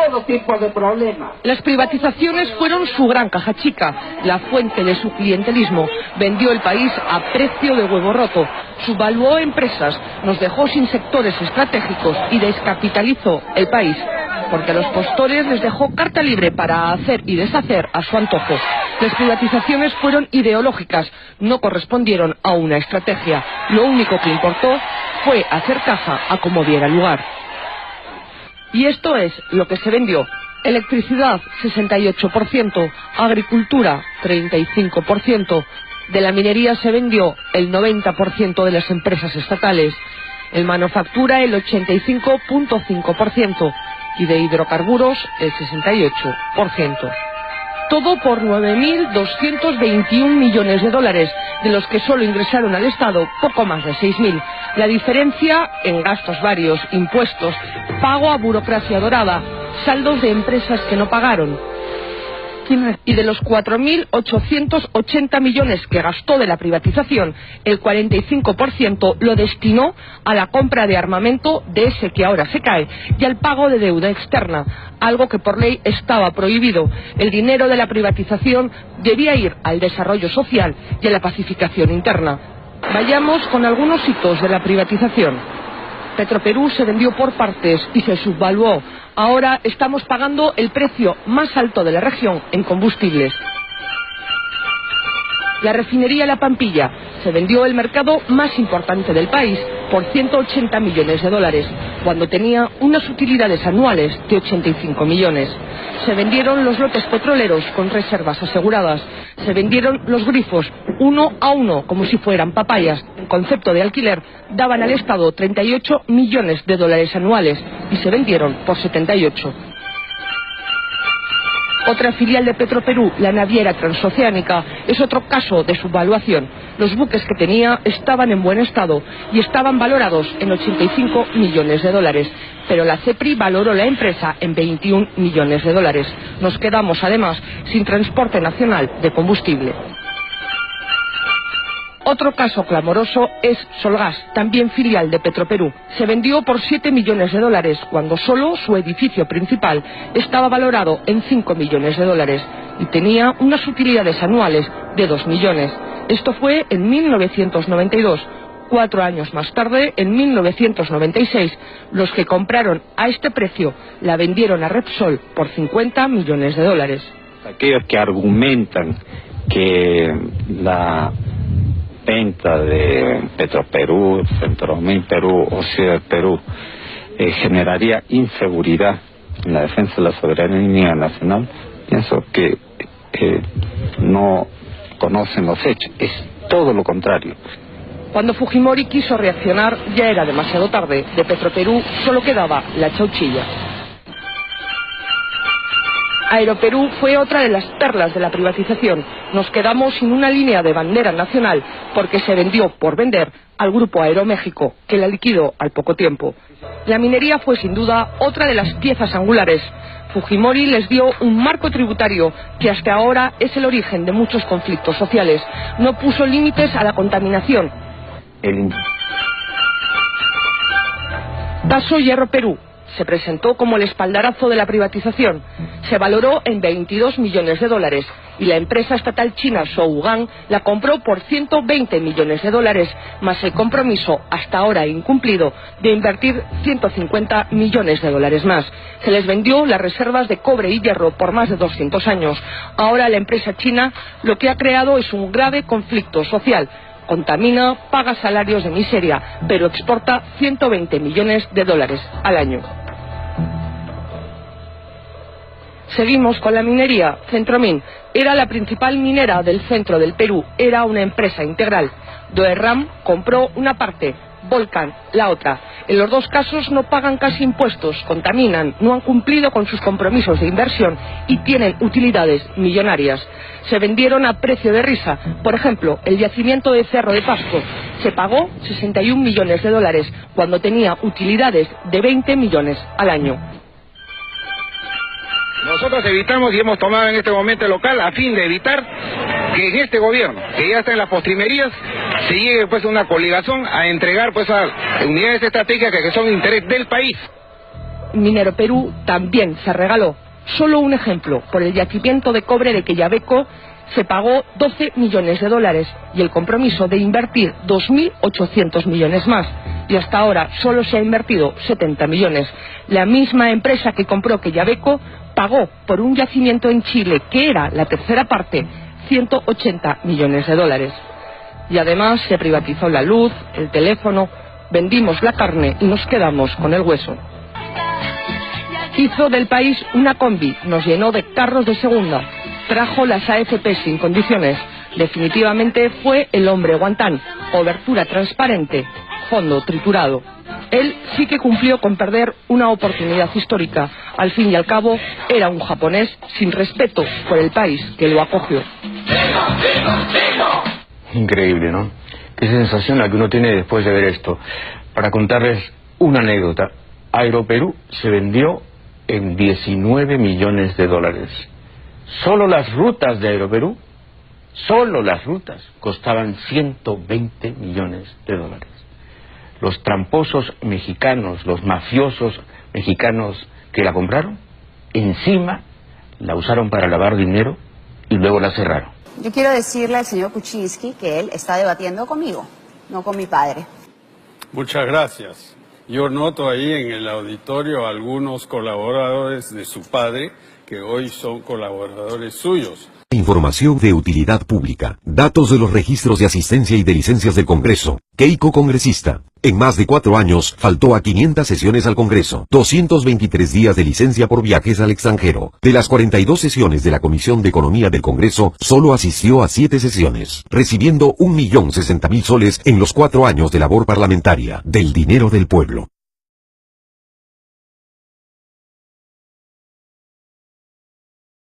todo tipo de problemas. Las privatizaciones fueron su gran caja chica, la fuente de su clientelismo. Vendió el país a precio de huevo roto, subvaluó empresas, nos dejó sin sectores estratégicos y descapitalizó el país. Porque a los postores les dejó carta libre para hacer y deshacer a su antojo. Las privatizaciones fueron ideológicas, no correspondieron a una estrategia. Lo único que importó fue hacer caja a como diera lugar. Y esto es lo que se vendió. Electricidad, 68%, agricultura, 35%. De la minería se vendió el 90% de las empresas estatales. En manufactura, el 85,5%. Y de hidrocarburos, el 68%. Todo por 9.221 millones de dólares, de los que solo ingresaron al Estado poco más de 6.000. La diferencia en gastos varios, impuestos, pago a burocracia dorada, saldos de empresas que no pagaron. Y de los 4.880 millones que gastó de la privatización, el 45% lo destinó a la compra de armamento de ese que ahora se cae y al pago de deuda externa, algo que por ley estaba prohibido. El dinero de la privatización debía ir al desarrollo social y a la pacificación interna. Vayamos con algunos hitos de la privatización. Petroperú se vendió por partes y se subvaluó. Ahora estamos pagando el precio más alto de la región en combustibles. La refinería La Pampilla se vendió el mercado más importante del país por 180 millones de dólares, cuando tenía unas utilidades anuales de 85 millones. Se vendieron los lotes petroleros con reservas aseguradas. Se vendieron los grifos uno a uno, como si fueran papayas. En concepto de alquiler, daban al Estado 38 millones de dólares anuales y se vendieron por 78. Otra filial de Petroperú, la naviera transoceánica, es otro caso de subvaluación. Los buques que tenía estaban en buen estado y estaban valorados en 85 millones de dólares. Pero la CEPRI valoró la empresa en 21 millones de dólares. Nos quedamos, además, sin transporte nacional de combustible. Otro caso clamoroso es Solgas, también filial de Petroperú. Se vendió por 7 millones de dólares, cuando solo su edificio principal estaba valorado en 5 millones de dólares y tenía unas utilidades anuales de 2 millones. Esto fue en 1992. 4 años más tarde, en 1996, los que compraron a este precio la vendieron a Repsol por 50 millones de dólares. Aquellos que argumentan que la venta de Petroperú, Centromil Perú o Ciudad Perú generaría inseguridad en la defensa de la soberanía nacional, pienso que no conocen los hechos. Es todo lo contrario. Cuando Fujimori quiso reaccionar ya era demasiado tarde. De Petroperú solo quedaba la chauchilla. Aeroperú fue otra de las perlas de la privatización. Nos quedamos sin una línea de bandera nacional porque se vendió por vender al grupo Aeroméxico, que la liquidó al poco tiempo. La minería fue sin duda otra de las piezas angulares. Fujimori les dio un marco tributario que hasta ahora es el origen de muchos conflictos sociales. No puso límites a la contaminación. Caso Hierro Perú. Se presentó como el espaldarazo de la privatización. Se valoró en 22 millones de dólares y la empresa estatal china Shougang la compró por 120 millones de dólares, más el compromiso, hasta ahora incumplido, de invertir 150 millones de dólares más. Se les vendió las reservas de cobre y hierro por más de 200 años. Ahora la empresa china lo que ha creado es un grave conflicto social. Contamina, paga salarios de miseria, pero exporta 120 millones de dólares al año. Seguimos con la minería. Centromin era la principal minera del centro del Perú, era una empresa integral. Doerram compró una parte, Volcan la otra. En los dos casos no pagan casi impuestos, contaminan, no han cumplido con sus compromisos de inversión y tienen utilidades millonarias. Se vendieron a precio de risa. Por ejemplo, el yacimiento de Cerro de Pasco se pagó 61 millones de dólares cuando tenía utilidades de 20 millones al año. Nosotros evitamos y hemos tomado en este momento el local a fin de evitar que en este gobierno, que ya está en las postrimerías, se llegue pues a una coligación a entregar pues a unidades estratégicas que son de interés del país. Minero Perú también se regaló. Solo un ejemplo, por el yacimiento de cobre de Quellaveco se pagó 12 millones de dólares y el compromiso de invertir 2.800 millones más. Y hasta ahora solo se ha invertido 70 millones. La misma empresa que compró Quellaveco pagó por un yacimiento en Chile, que era la tercera parte, 180 millones de dólares. Y además se privatizó la luz, el teléfono, vendimos la carne y nos quedamos con el hueso. Hizo del país una combi, nos llenó de carros de segunda, trajo las AFP sin condiciones. Definitivamente fue el hombre guantán, cobertura transparente, fondo triturado. Él sí que cumplió con perder una oportunidad histórica. Al fin y al cabo, era un japonés sin respeto por el país que lo acogió. Increíble, ¿no? Qué sensación la que uno tiene después de ver esto. Para contarles una anécdota, Aeroperú se vendió en 19 millones de dólares. Solo las rutas de Aeroperú, solo las rutas, costaban 120 millones de dólares. Los tramposos mexicanos, los mafiosos mexicanos que la compraron, encima la usaron para lavar dinero y luego la cerraron. Yo quiero decirle al señor Kuczynski que él está debatiendo conmigo, no con mi padre. Muchas gracias. Yo noto ahí en el auditorio algunos colaboradores de su padre que hoy son colaboradores suyos. Información de utilidad pública. Datos de los registros de asistencia y de licencias del Congreso. Keiko congresista. En más de 4 años, faltó a 500 sesiones al Congreso. 223 días de licencia por viajes al extranjero. De las 42 sesiones de la Comisión de Economía del Congreso, solo asistió a 7 sesiones, recibiendo 1.060.000 soles en los 4 años de labor parlamentaria, del dinero del pueblo.